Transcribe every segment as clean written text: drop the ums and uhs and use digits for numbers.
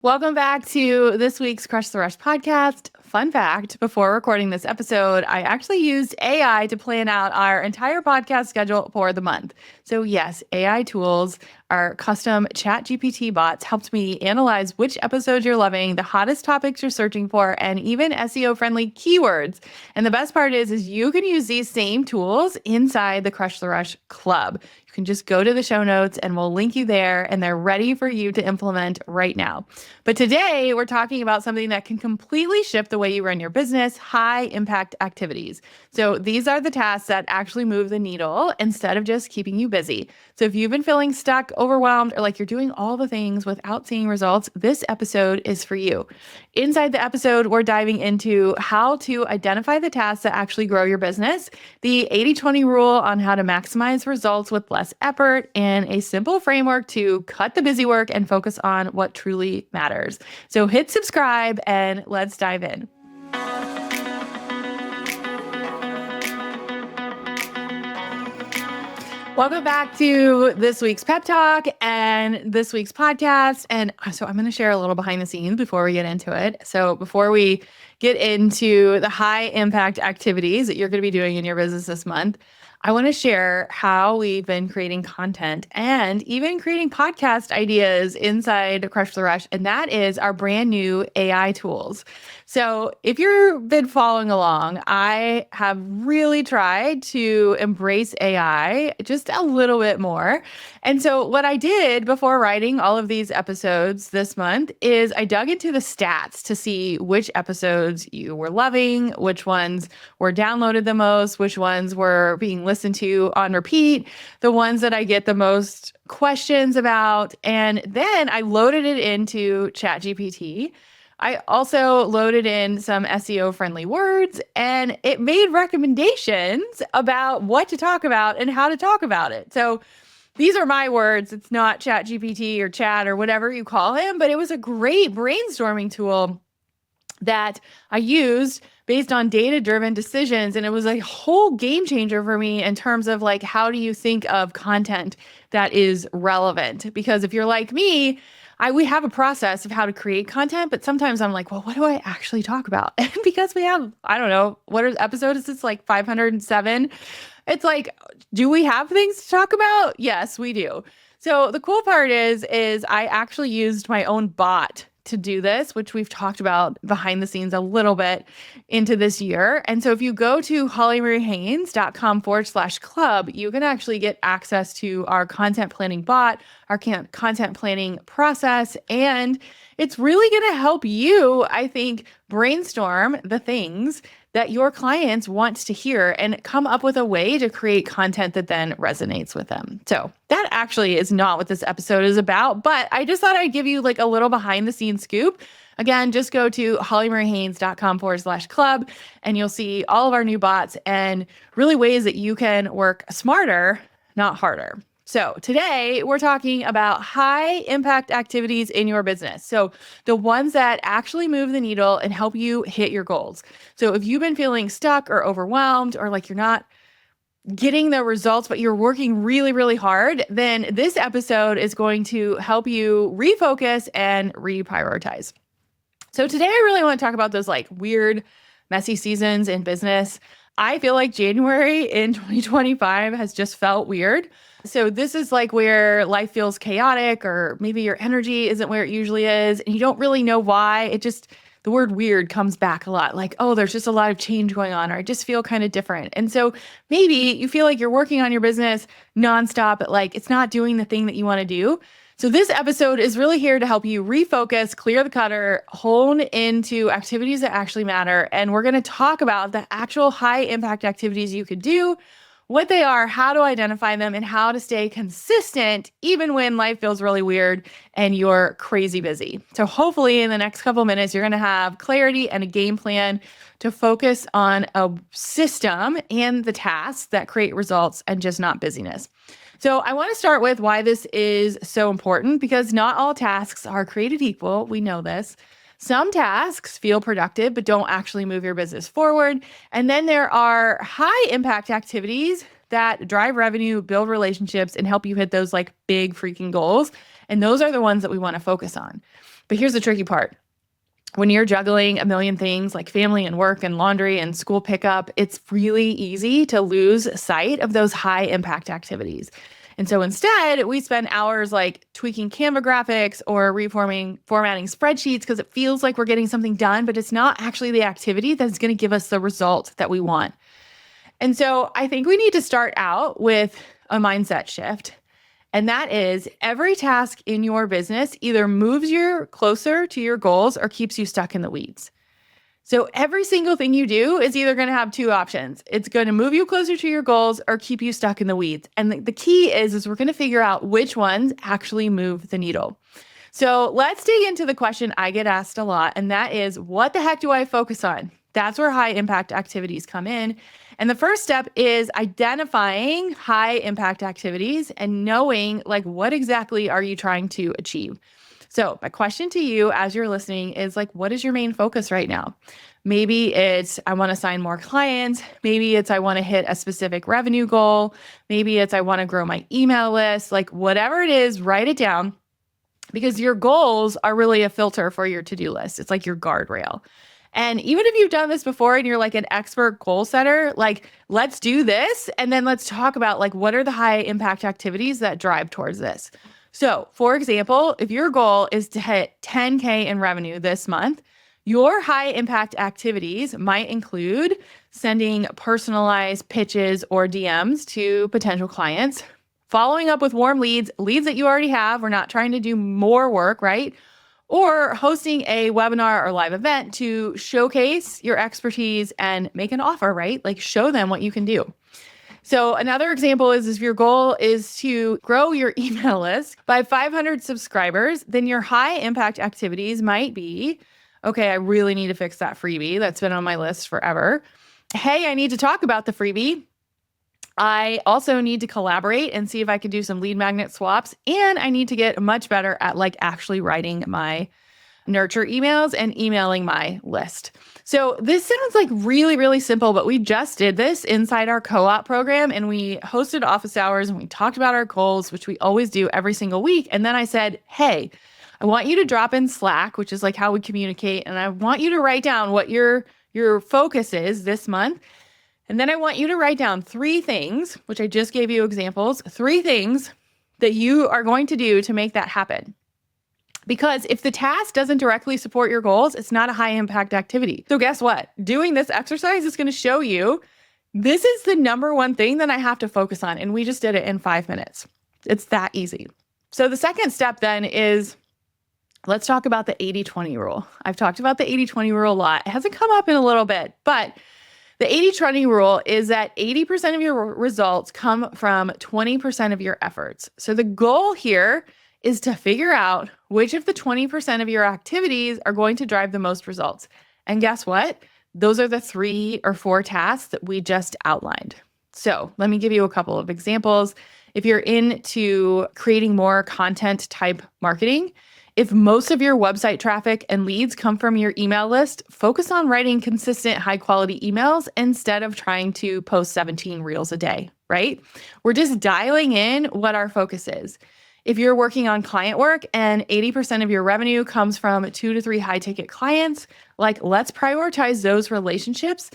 Welcome back to this week's Crush the Rush podcast. Fun fact, before recording this episode, I actually used AI to plan out our entire podcast schedule for the month. So yes, AI tools, our custom ChatGPT bots helped me analyze which episodes you're loving, the hottest topics you're searching for, and even SEO-friendly keywords. And the best part is you can use these same tools inside the Crush the Rush Club. You can just go to the show notes and we'll link you there, and they're ready for you to implement right now. But today we're talking about something that can completely shift the way you run your business, high impact activities. So these are the tasks that actually move the needle instead of just keeping you busy. So if you've been feeling stuck, overwhelmed, or like you're doing all the things without seeing results, this episode is for you. Inside the episode, we're diving into how to identify the tasks that actually grow your business, the 80-20 rule on how to maximize results with less effort, and a simple framework to cut the busy work and focus on what truly matters. So hit subscribe and let's dive in. Welcome back to this week's pep talk and this week's podcast. And so I'm going to share a little behind the scenes before we get into it. So before we get into the high impact activities that you're going to be doing in your business this month, I want to share how we've been creating content and even creating podcast ideas inside Crush the Rush. And that is our brand new AI tools. So if you've been following along, I have really tried to embrace AI just a little bit more. And so what I did before writing all of these episodes this month is I dug into the stats to see which episodes you were loving, which ones were downloaded the most, which ones were being listened to on repeat, the ones that I get the most questions about. And then I loaded it into ChatGPT. I also loaded in some SEO friendly words, and it made recommendations about what to talk about and how to talk about it. So these are my words. It's not ChatGPT or Chat or whatever you call him, but it was a great brainstorming tool that I used based on data-driven decisions. And it was a whole game changer for me in terms of like, how do you think of content that is relevant? Because if you're like me, we have a process of how to create content, but sometimes I'm like, well, what do I actually talk about? And because we have, I don't know, episode is this, like 507? It's like, do we have things to talk about? Yes, we do. So the cool part is I actually used my own bot to do this, which we've talked about behind the scenes a little bit into this year. And so if you go to hollymariehaines.com/club, you can actually get access to our content planning bot, our content planning process, and it's really going to help you, I think, brainstorm the things that your clients want to hear and come up with a way to create content that then resonates with them. So that actually is not what this episode is about, but I just thought I'd give you like a little behind the scenes scoop. Again, just go to hollymariehaines.com/club and you'll see all of our new bots and really ways that you can work smarter, not harder. So today we're talking about high impact activities in your business. So the ones that actually move the needle and help you hit your goals. So if you've been feeling stuck or overwhelmed or like you're not getting the results, but you're working really, really hard, then this episode is going to help you refocus and reprioritize. So today I really want to talk about those like weird, messy seasons in business. I feel like January in 2025 has just felt weird. So this is like where life feels chaotic, or maybe your energy isn't where it usually is, and you don't really know why. The word weird comes back a lot, like, oh, there's just a lot of change going on, or I just feel kind of different. And so maybe you feel like you're working on your business nonstop, but like it's not doing the thing that you want to do. So this episode is really here to help you refocus, clear the clutter, hone into activities that actually matter. And we're going to talk about the actual high impact activities you could do, what they are, how to identify them, and how to stay consistent even when life feels really weird and you're crazy busy. So hopefully in the next couple minutes, you're going to have clarity and a game plan to focus on a system and the tasks that create results and just not busyness. So I want to start with why this is so important, because not all tasks are created equal. We know this. Some tasks feel productive, but don't actually move your business forward. And then there are high impact activities that drive revenue, build relationships, and help you hit those like big freaking goals. And those are the ones that we want to focus on. But here's the tricky part. When you're juggling a million things like family and work and laundry and school pickup, it's really easy to lose sight of those high impact activities. And so instead, we spend hours like tweaking Canva graphics or formatting spreadsheets because it feels like we're getting something done, but it's not actually the activity that's going to give us the result that we want. And so I think we need to start out with a mindset shift. And that is every task in your business either moves you closer to your goals or keeps you stuck in the weeds. So every single thing you do is either going to have two options. It's going to move you closer to your goals or keep you stuck in the weeds. And the key is we're going to figure out which ones actually move the needle. So let's dig into the question I get asked a lot, and that is, what the heck do I focus on? That's where high impact activities come in. And the first step is identifying high impact activities and knowing like what exactly are you trying to achieve. So my question to you as you're listening is like, what is your main focus right now? Maybe it's I want to sign more clients. Maybe it's I want to hit a specific revenue goal. Maybe it's I want to grow my email list. Like whatever it is, write it down because your goals are really a filter for your to-do list. It's like your guardrail. And even if you've done this before and you're like an expert goal setter, like let's do this. And then let's talk about like what are the high impact activities that drive towards this. So for example, if your goal is to hit 10K in revenue this month, your high impact activities might include sending personalized pitches or DMs to potential clients, following up with warm leads that you already have. We're not trying to do more work, right? Or hosting a webinar or live event to showcase your expertise and make an offer, right? Like show them what you can do. So another example is if your goal is to grow your email list by 500 subscribers, then your high impact activities might be, okay, I really need to fix that freebie that's been on my list forever. Hey, I need to talk about the freebie. I also need to collaborate and see if I can do some lead magnet swaps. And I need to get much better at like actually writing my nurture emails and emailing my list. So this sounds like really, really simple, but we just did this inside our co-op program and we hosted office hours and we talked about our goals, which we always do every single week. And then I said, hey, I want you to drop in Slack, which is like how we communicate. And I want you to write down what your focus is this month. And then I want you to write down 3 things, which I just gave you examples, 3 things that you are going to do to make that happen. Because if the task doesn't directly support your goals, it's not a high impact activity. So guess what? Doing this exercise is going to show you this is the number one thing that I have to focus on. And we just did it in 5 minutes. It's that easy. So the second step then is let's talk about the 80-20 rule. I've talked about the 80-20 rule a lot. It hasn't come up in a little bit, but the 80-20 rule is that 80% of your results come from 20% of your efforts. So the goal here is to figure out which of the 20% of your activities are going to drive the most results. And guess what? Those are the 3 or 4 tasks that we just outlined. So let me give you a couple of examples. If you're into creating more content type marketing, if most of your website traffic and leads come from your email list, focus on writing consistent, high quality emails instead of trying to post 17 reels a day, right? We're just dialing in what our focus is. If you're working on client work and 80% of your revenue comes from 2 to 3 high ticket clients, like let's prioritize those relationships.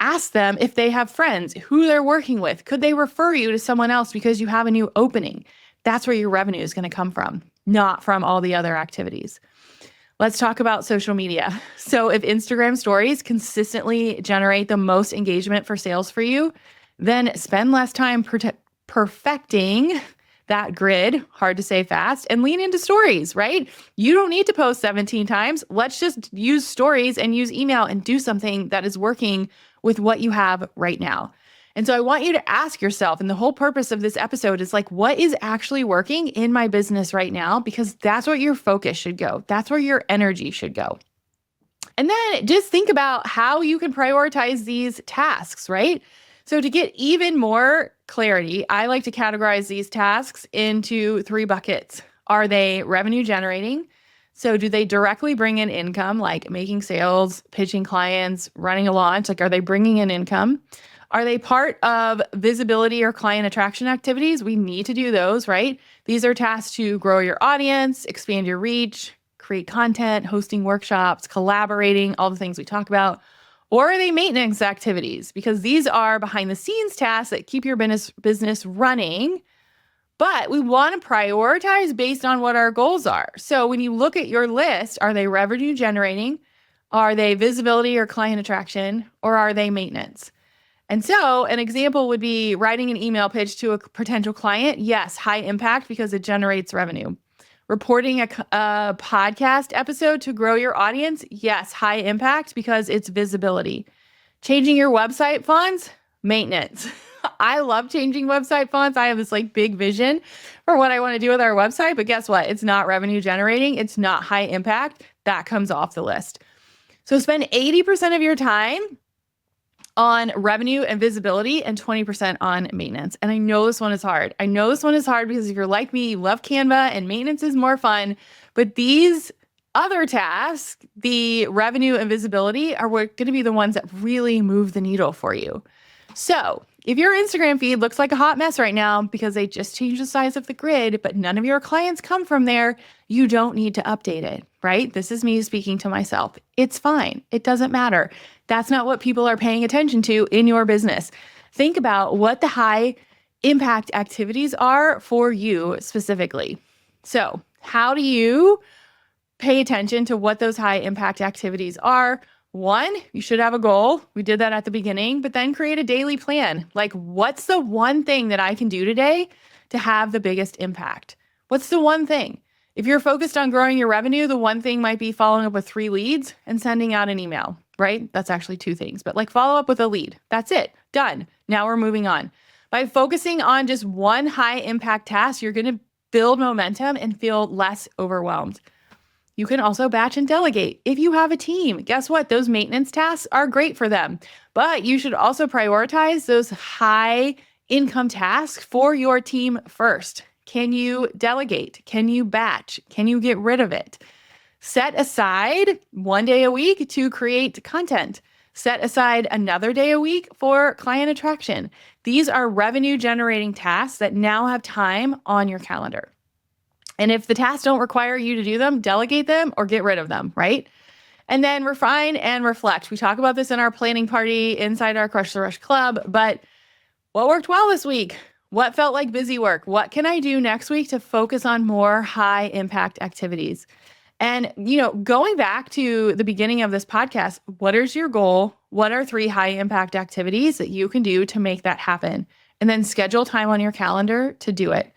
Ask them if they have friends, who they're working with. Could they refer you to someone else because you have a new opening? That's where your revenue is going to come from, not from all the other activities. Let's talk about social media. So if Instagram stories consistently generate the most engagement for sales for you, then spend less time perfecting that grid, hard to say fast, and lean into stories, right? You don't need to post 17 times. Let's just use stories and use email and do something that is working with what you have right now. And so I want you to ask yourself, and the whole purpose of this episode is like, what is actually working in my business right now? Because that's where your focus should go. That's where your energy should go. And then just think about how you can prioritize these tasks, right? So to get even more clarity, I like to categorize these tasks into 3 buckets. Are they revenue generating? So do they directly bring in income, like making sales, pitching clients, running a launch? Like, are they bringing in income? Are they part of visibility or client attraction activities? We need to do those, right? These are tasks to grow your audience, expand your reach, create content, hosting workshops, collaborating, all the things we talk about? Or are they maintenance activities? Because these are behind the scenes tasks that keep your business running, but we want to prioritize based on what our goals are. So when you look at your list, are they revenue generating? Are they visibility or client attraction? Or are they maintenance? And so an example would be writing an email pitch to a potential client. Yes, high impact because it generates revenue. Reporting a podcast episode to grow your audience. Yes, high impact because it's visibility. Changing your website fonts, maintenance. I love changing website fonts. I have this big vision for what I want to do with our website, but guess what? It's not revenue generating. It's not high impact. That comes off the list. So spend 80% of your time on revenue and visibility and 20% on maintenance. And I know this one is hard. I know this one is hard because if you're like me, you love Canva and maintenance is more fun. But these other tasks, the revenue and visibility, are going to be the ones that really move the needle for you. So if your Instagram feed looks like a hot mess right now because they just changed the size of the grid, but none of your clients come from there, you don't need to update it, right? This is me speaking to myself. It's fine. It doesn't matter. That's not what people are paying attention to in your business. Think about what the high impact activities are for you specifically. So how do you pay attention to what those high impact activities are? One, you should have a goal. We did that at the beginning, but then create a daily plan. What's the one thing that I can do today to have the biggest impact? What's the one thing? If you're focused on growing your revenue, the one thing might be following up with 3 leads and sending out an email, right? That's actually 2 things, but follow up with a lead. That's it. Done. Now we're moving on. By focusing on just one high impact task, you're going to build momentum and feel less overwhelmed. You can also batch and delegate. If you have a team, guess what? Those maintenance tasks are great for them, but you should also prioritize those high income tasks for your team first. Can you delegate? Can you batch? Can you get rid of it? Set aside 1 day a week to create content. Set aside another day a week for client attraction. These are revenue generating tasks that now have time on your calendar. And if the tasks don't require you to do them, delegate them or get rid of them, right? And then refine and reflect. We talk about this in our planning party inside our Crush the Rush Club, but what worked well this week? What felt like busy work? What can I do next week to focus on more high impact activities? And, going back to the beginning of this podcast, what is your goal? What are 3 high impact activities that you can do to make that happen? And then schedule time on your calendar to do it.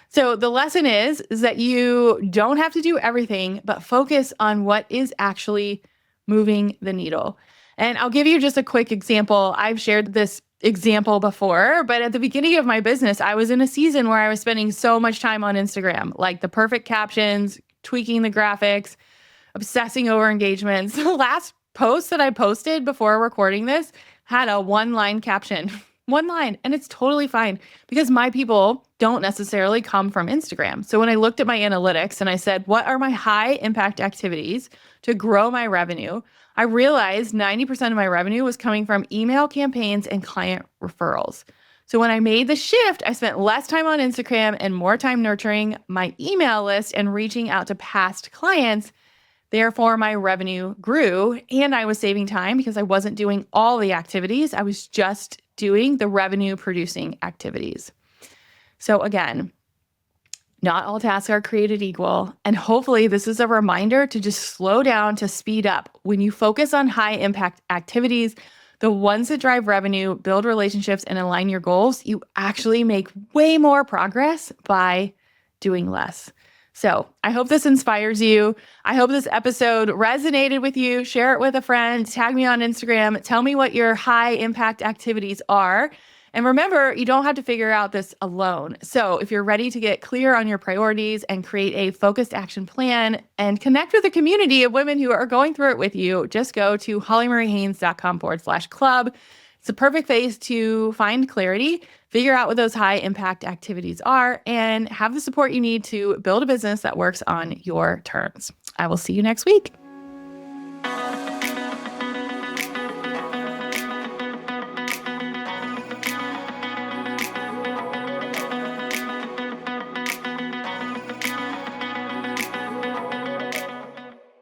So the lesson is that you don't have to do everything, but focus on what is actually moving the needle. And I'll give you just a quick example. I've shared this example before, but at the beginning of my business, I was in a season where I was spending so much time on Instagram, the perfect captions, tweaking the graphics, obsessing over engagements. The last post that I posted before recording this had a 1-line caption. 1 line. And it's totally fine because my people don't necessarily come from Instagram. So when I looked at my analytics and I said, what are my high impact activities to grow my revenue? I realized 90% of my revenue was coming from email campaigns and client referrals. So when I made the shift, I spent less time on Instagram and more time nurturing my email list and reaching out to past clients. Therefore, my revenue grew and I was saving time because I wasn't doing all the activities. I was just doing the revenue producing activities. So again, not all tasks are created equal. And hopefully this is a reminder to just slow down, to speed up. When you focus on high impact activities, the ones that drive revenue, build relationships, and align your goals, you actually make way more progress by doing less. So I hope this inspires you. I hope this episode resonated with you. Share it with a friend. Tag me on Instagram. Tell me what your high impact activities are. And remember, you don't have to figure out this alone. So if you're ready to get clear on your priorities and create a focused action plan and connect with a community of women who are going through it with you, just go to hollymariehaines.com/club. It's a perfect place to find clarity, figure out what those high impact activities are, and have the support you need to build a business that works on your terms. I will see you next week.